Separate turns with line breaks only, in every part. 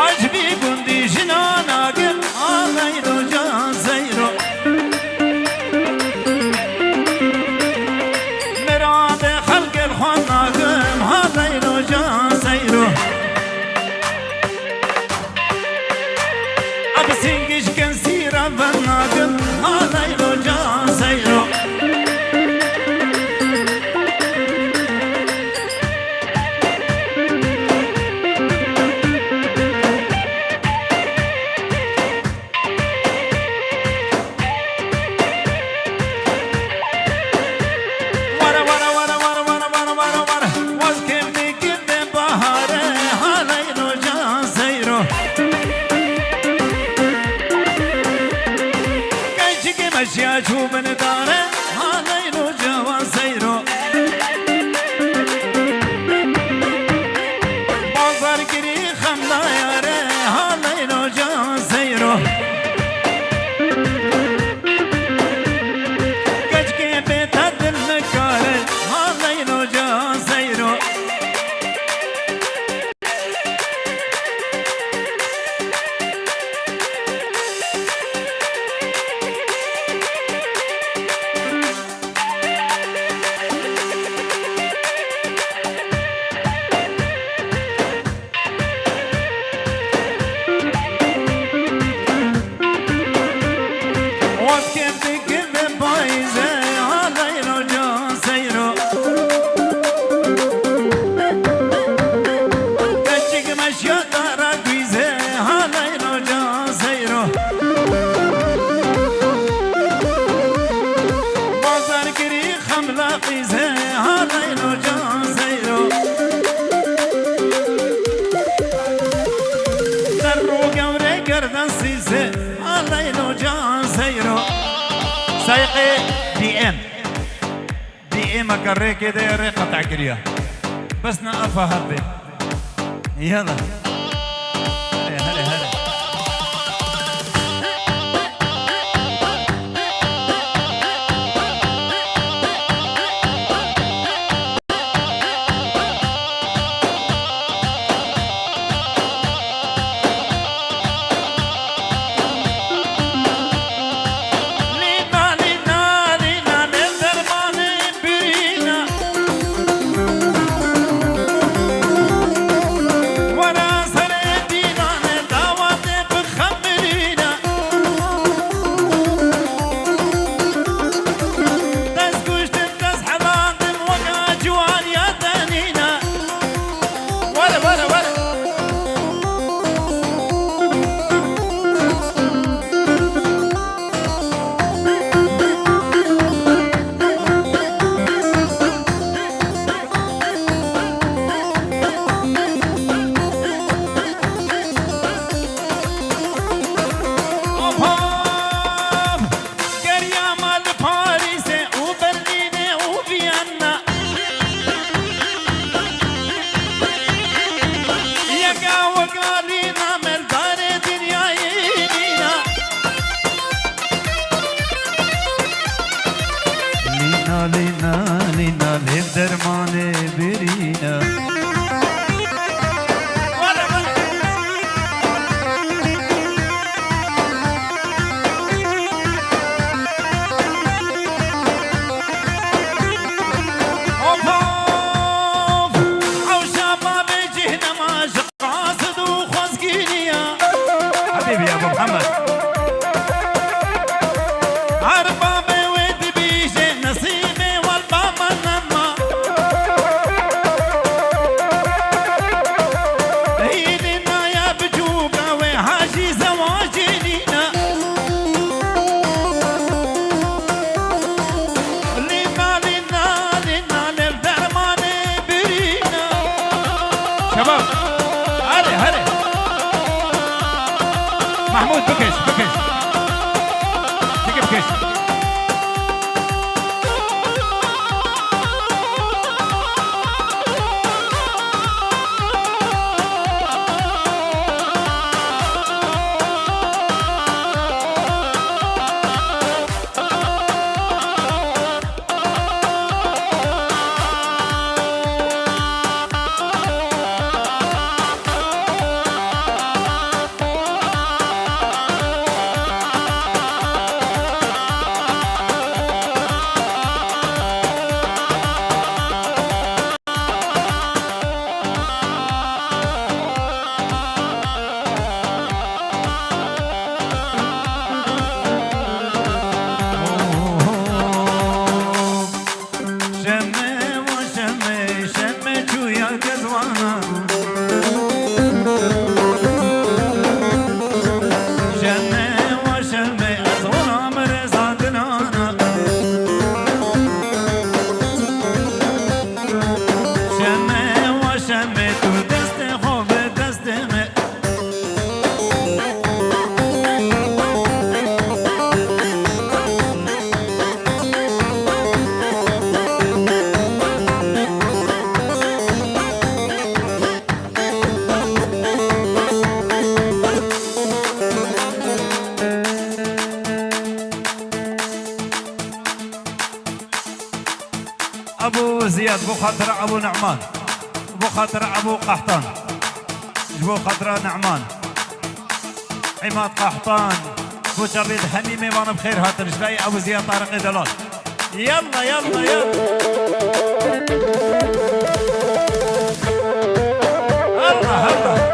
عجبي قندي جنانا قل غيرو جان زيرو مراد خلق الخوانا قم غيرو جان زيرو أبسنجش كن سيرا بنا قم غيرو جان زيرو يا شوف من داره هذا ينوجه وسيره بازار كري خملا ياره هذا ينوجه وسيره كشكي بيتهد المكاره هذا ينوجه وسيره سايقي دي ام اكري كده ريقه قطع كريا بس نقفها هبه يلا هلا
What
زياد، بو خاطر ابو نعمان، بو خاطر ابو قحطان، بو خاطر نعمان، عماد قحطان، بو جابيد حميمي وانا بخير هاتر شباي ابو زياد طارق دلال. يلا يلا يلا الله الله.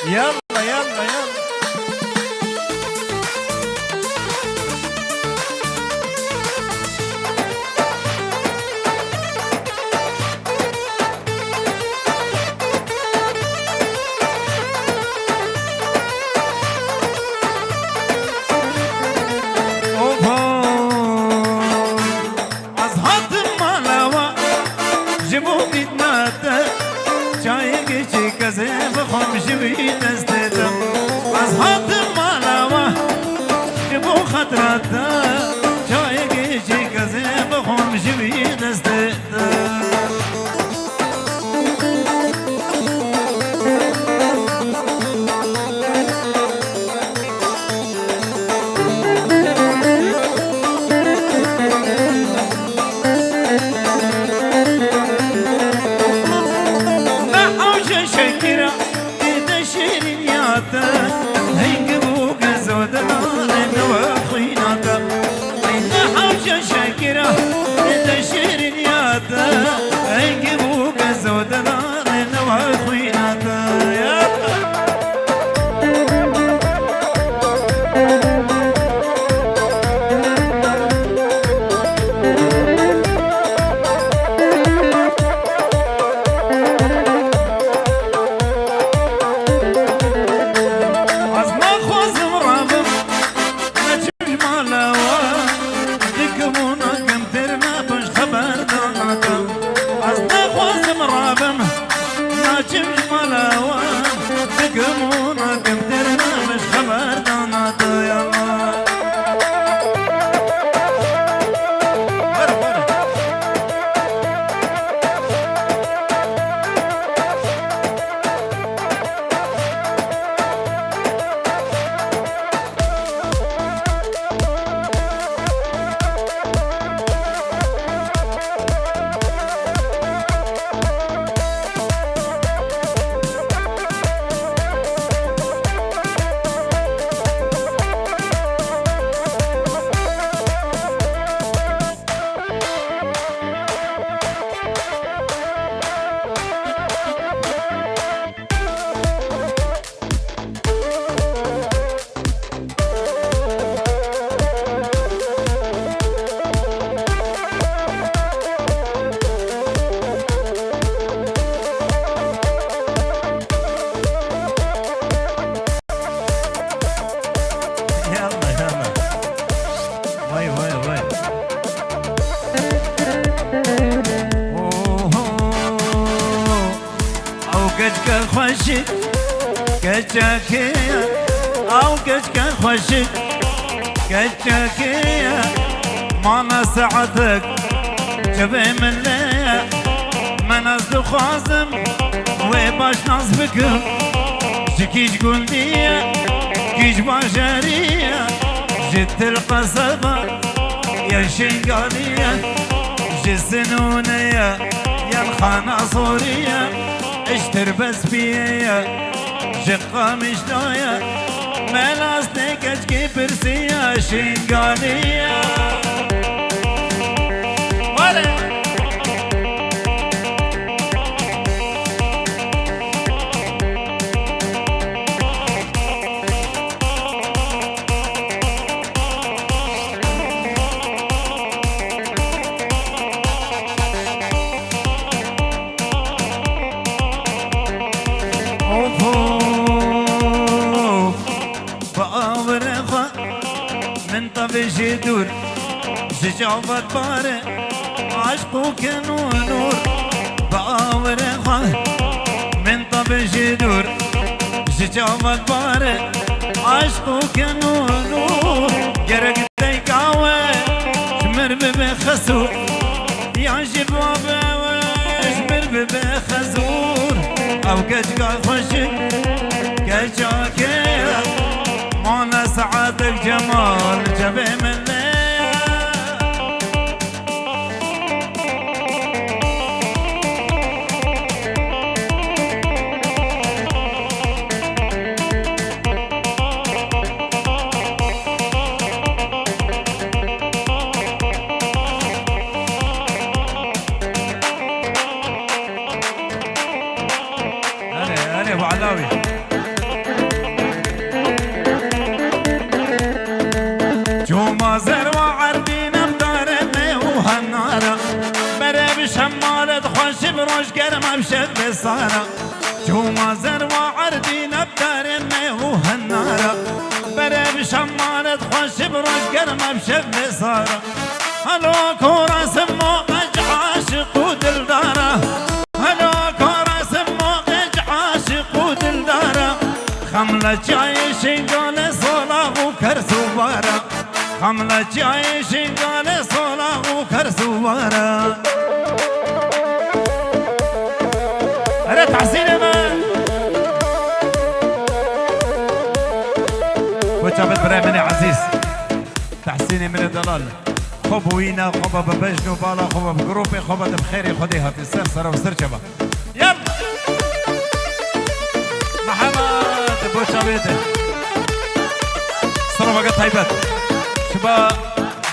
يلا يلا يلا كتشاكية أو كتشكا خوشك كتشاكية ما نسعتك جبي من ليا ما نزل خازم وباش نصبك جكيش قلبية كيش باشرية جت القصبة يا شنقالية جسنونية يا الخناصورية اشتر بس بيا جقة مشناية ملاستيك اشكي برسية شنقالية من طبش يدور ججابة بارة عشقك نور بأورخة من طبش يدور ججابة بارة عشقك نور قرق ديكاوة شمر بخسور يا شباب شمر بخزور أو كجقا خشك كجاكي مانا سعادك جمال جبه من أنا أبو علاوي مازر وعردين بدارني وهالنارة برا بشمالة خوش بروش قرمة بشب صارة جو مازر وعردين بدارني وهالنارة برا بشمالة خوش بروش قرمة بشب صارة هلو كورا سموقج عاشق ودلدارة هلو كورا سموقج عاشق ودلدارة خملة جايشين قال صلاة وكرسوبارة خملة جايشين قال صلاة وكرسوبارة أنا تحسيني من وجابت بريمني عزيز تحسيني من الدلال خب وينا خب ببجنو بالا خب بجروبي خب بخيري خدي هاتي سر وسرجبة يلا محمد بوشابيته صرفة قد هيبت شبا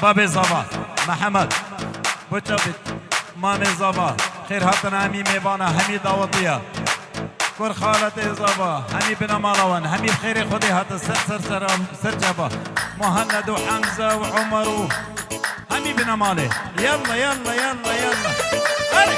بابي زابا محمد بوشابيت مامي زابا خير هاتنا همي ميبانا همي داوطية كور خالتي زابا همي بنا مالوان همي بخيري خدي هات سرجبة مهند وحمزة وعمر همي بنا مالي يلا يلا يلا يلا هلي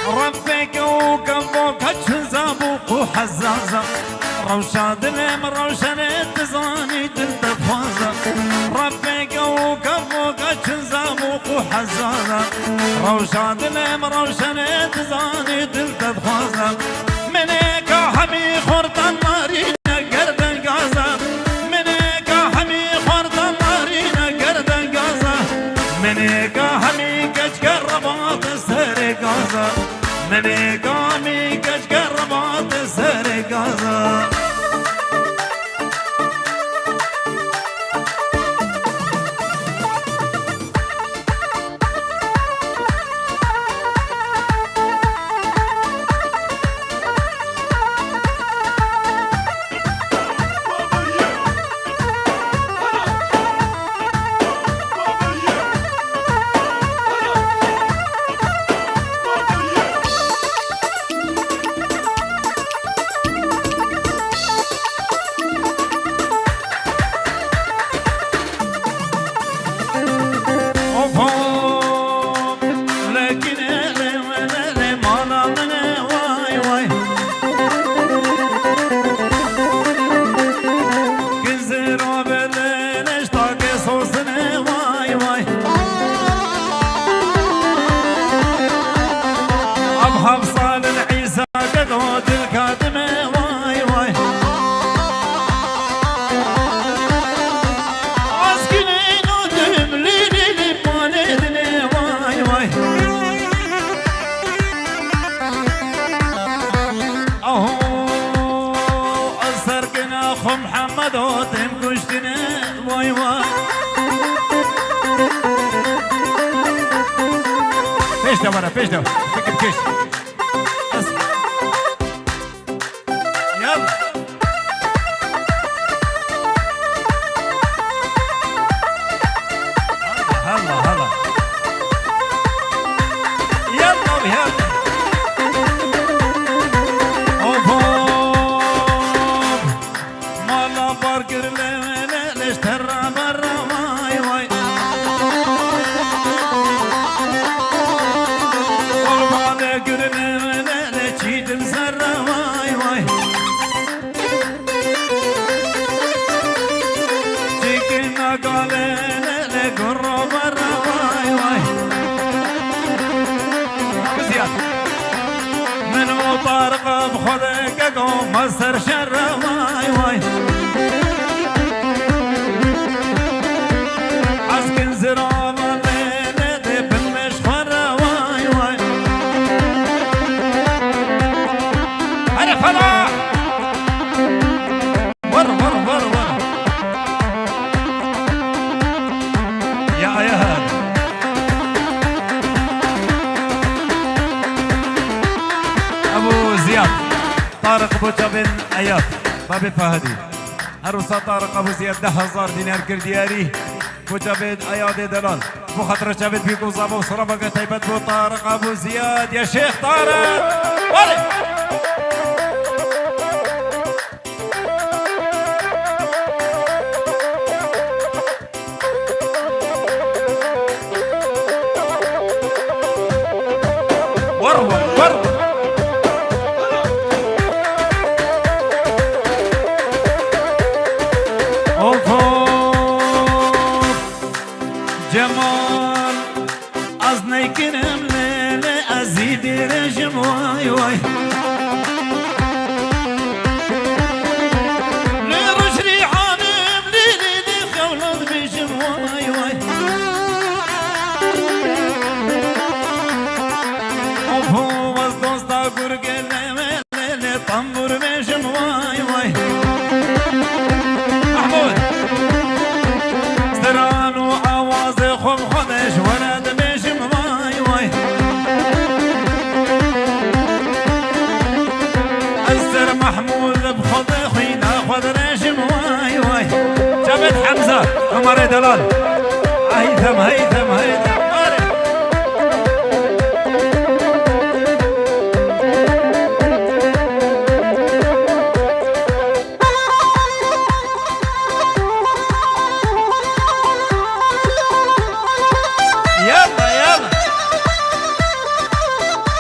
ربك وكفوك هتشزابوك وحزازة روشاد لم روشن التزاني تلتفازة ربك وكفوك هتشزابوك وحزازة روشاد لم روشن التزاني تلتفازة منك حمي خورت النارين قرد غازة منك حمي خورت النارين قرد غازة منك حمي كشكر رباط سر غازة مني قامي كشكر رباط سر غازة خو محمد وتم كشتنا واي واي فيش ده ورا فيش ده فكر كش يلا هلا هلا يلا يلا مالا برجر ليش ترى برا واي واي والله قرنا ليش تنسرى واي واي تيكنا قال لقرا برا واي واي بزياد من مطارق بخذك قوم مصر شر واي واي عسكن زراب الليل دب المشفر واي واي هلا فلاح ور ور ور ور يا هذا ابو زياد طارق بوتا بن اياد بابي فهدي عروسة طارق ابو زياد 10,000 دينار كردياري بوتا بن اياد دلال بو خاطر شافت بيكو زابو صرابة تيبت بو طارق ابو زياد يا شيخ طارق ولي ور ور ور جمال از نیکنم لیله ازید رجم وای وای لیروش ریحانم لیلی دی خولاد بشم وای وای افو از دوستا گرگلم لیلی تنبور بشم وای وای محمود زران و آواز خوب خودش ورد بشم وای وای الزر محمود بخود خوینا خود رشم وای وای جابت حمزة عمر دلال هيثم هيثم هيثم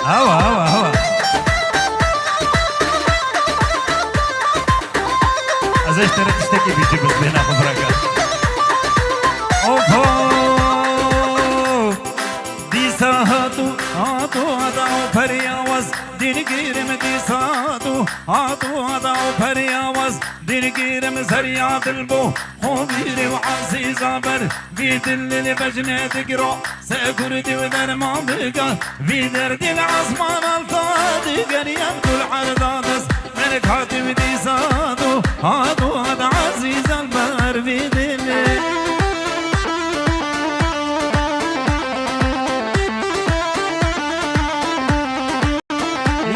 هوا هوا هوا ازاي ترى تشتكي بيجي بس بينا خبرك اوه دي ساعتو هاتو هداو فرياوز دين گیرم دي ساعتو هاتو هداو فرياوز دين گیرم زريا دلبو خوبيري وعزيز عبر في دل البجنة تقرأ سأكردي ودر ما بقى في درد العصمان الفاضي قريم كل عرضاتس من كاتب دي ساعتو هاتو هدا عزيز عبر في دل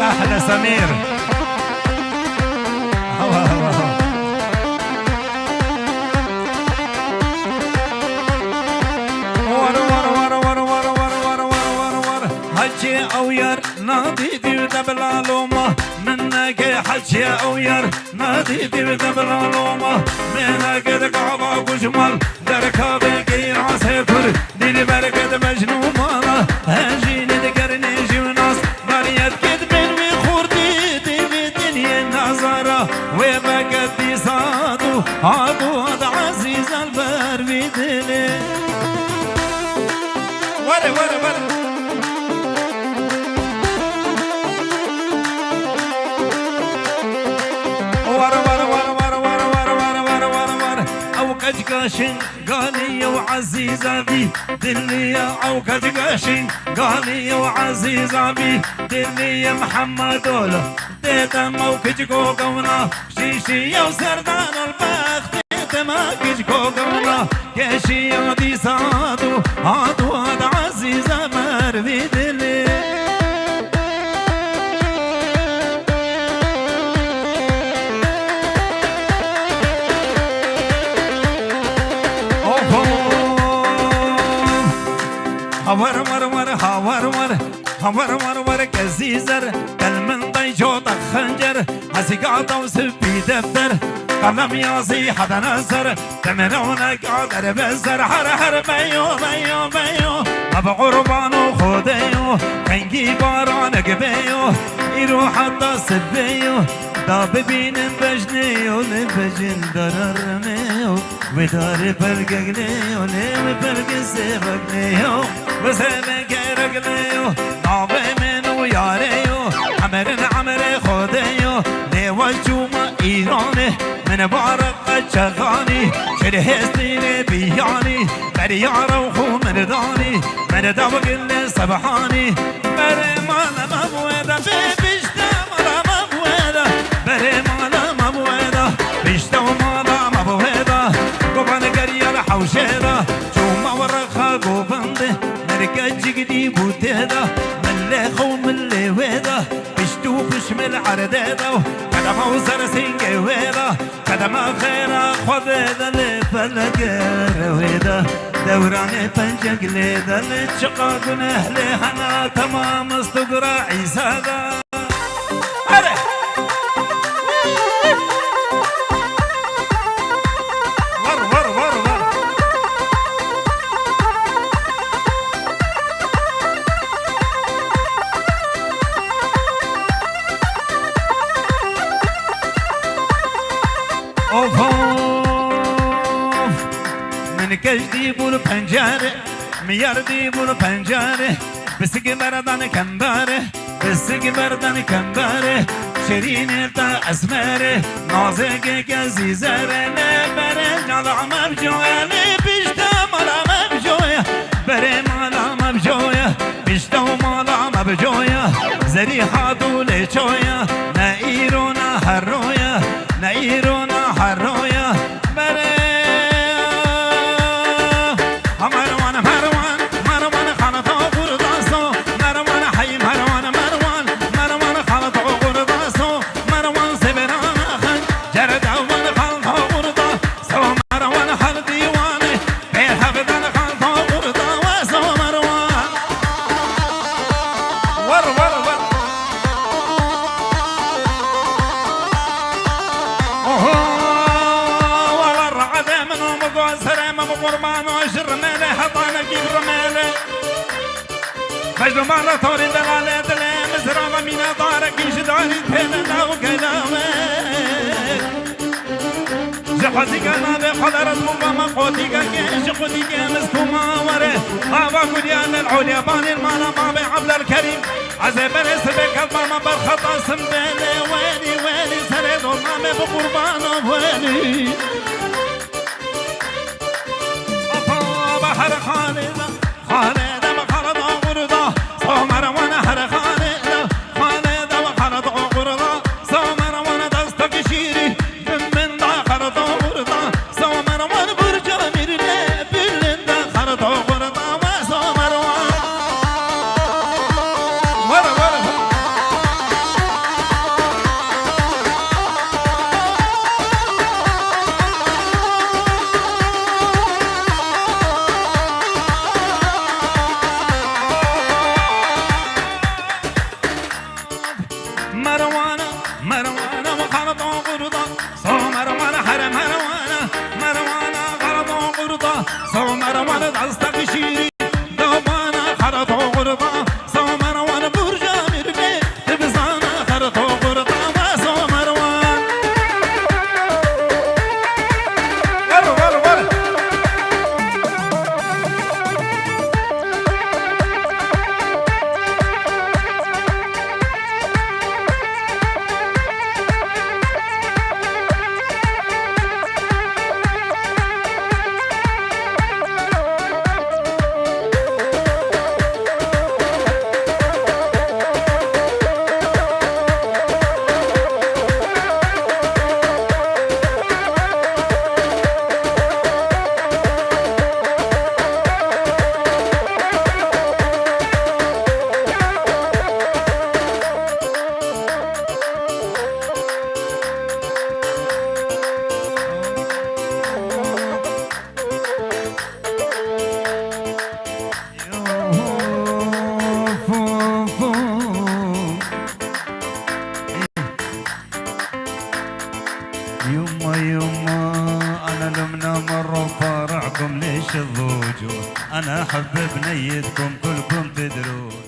يا أحلى سمير هوا هوا هوا ور ور ور ور ور ور ور ور ور ور حجي أو ير نادي دي دبلا لوما منك حجي أو ير نادي دي دبلا لوما منك دقعبا وجمال دركا بكي عسكر دي بركة مجنون مالا هجيني دقرني جوناس مريت كدبن وخوردي دي بدنيا نظرة وبقت دي صادو عادو هذا عزيز البر بدلي ورا ورا ورا قاشن قالي يا وعزيزة بي دلي يا عوكة قاشن قالي يا وعزيزة بي دلي يا محمد دما وكجكو قونا شيشي وسردان البخت دما كجكو قونا كشي ودي صادو عادو هذا عزيزة مرفي دلي هور ور ور هور ور هور ور ور كزيزر كلمن ضيجو خنجر هسيقاطة وسبي دفتر قلم ياسي حدا نزر تمرونك قادر بزر حر حر بيو بيو بيو أبا قربانو خوديو كنجي بارانك بيو يروح حتى سبيو دا ببینم بجنیو لبجن دررمیو و داری پرگگنیو نیم پرگسی بگنیو و سبک رگلیو نابه منو یاریو عمرن عمر خودیو نیوال جوما ایرانه من بارق چغانی شده هستین بیانی بری یارو خو مردانی من دا بگل سبحانی بری مالا مبویده بیشتم را مبویده بری مالا مبویده بیشتم مالا مبویده گوبان گریال حوشیده جوما ورخا گوبنده مرگا جگدی بوتیده ملی خو ملی ویده بیشتو بشمل عردیده قدم وزر سنگی ویده قدم خیره خودیده لفلگر ویده دوران پنجگ لیده لچقا گنه لیحنا تمام استقرا عیسا ده کجدی بول پنجره میاردی بول پنجره بسگ بردن کمبره بسگ بردن کمبره شیرین تا اسمره نازک عزیزره نبره نالا مبجوه بیشتر مالا مبجوه بره مالا مبجوه بیشتر مالا مبجوه زری حادو لچوه نه ایرو نه هر رویه نه ایرو نه هر رویه بره مجنون مالا توري دلالة دلالة مزرعة مينا دارك يشداري تهلا وكلامك جحزي كنا بقدرت مباما قوتي كيش قوتي كمستوما وره هوا قديان العليا بان المالا ما بعبد الكريم عزيب الاسبك الباما بالخطا سمبالي ويلي ويلي سريد المامي بقربان ويلي أبا بحر خالد خالد سومر وانا هر خانه خانه وخانه غرضه سومر وانا دستك شيري من دا خرطه غرضه سومر وانا برجا ميرله بلند خرطه غرضه وسومر ور مروانة وخلط غرضة سو مروانة حرم مروانة غلط غرضة سو مروانة دستك شيري دوبانا خلط غرضة سو مروانة برجا مربي تبزانا خلط غرضة وسو مروان ور يما يما انا لمنا مرة فرعكم ليش الضجور، انا احب بنيتكم كلكم تدرون.